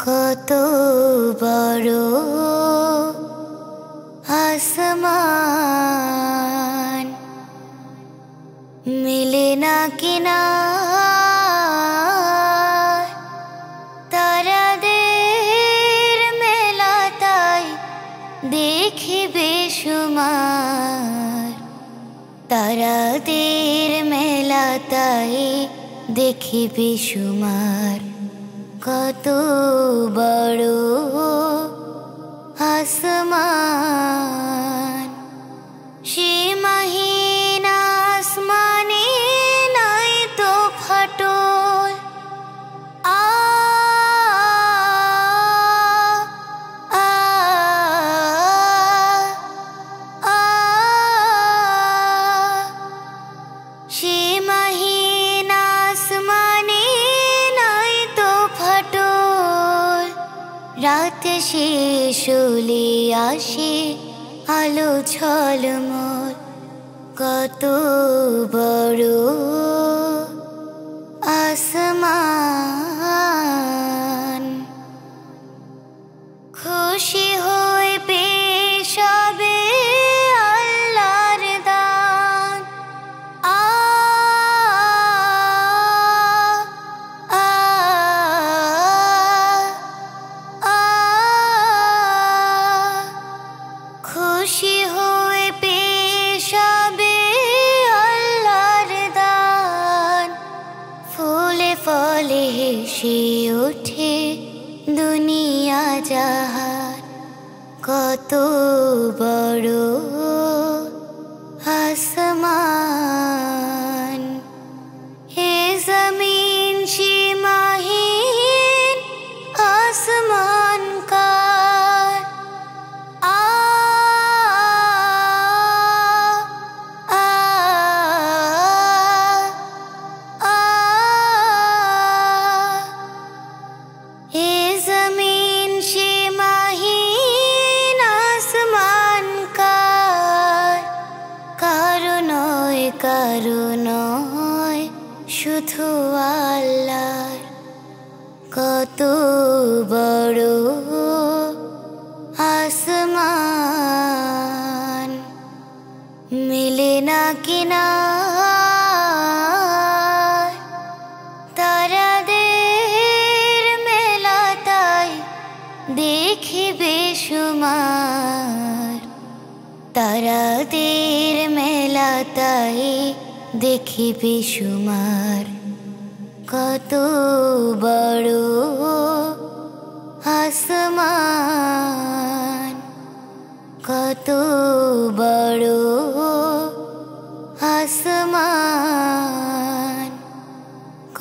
কত বড় আসমান, মিলে না কিনার তারাদের মেলা, তাই দেখি বেশুমার। তারাদের মেলা, তাই দেখি বেশুমার। কত বড় আসমান, সীমাহীন আসমানে নাই তো ফাটল। আ আ আ সীমাহীন আসমানে নাই তো ফাটল। রাত শেষ হলে আসে আলো ঝলমল। কত বড় আসমান, খুশি হয়ে পেশ হবে আল্লাহর দান। আ আ আ খুশি হয়ে পেশ হবে আল্লাহর দান। ফুলে ফলে হেসে ওঠে দুনিয়া জাহান। কত বড় আসমান, হে জমিন সীমাহীন আসমান কার। আ আ আ হে জমিন সীমাহীন আসমান কার। কারো নয় কারো নয়, শুধু আল্লাহর। কত বড় আসমান, মিলে না কিনার তারাদের মেলা, তাই দেখি বেশুমার। তারাদের মেলা, তাই দেখি বেশুমার। কত বড় আসমান, কত বড় আসমান,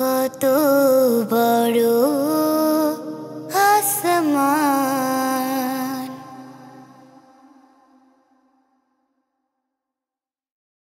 কত বড়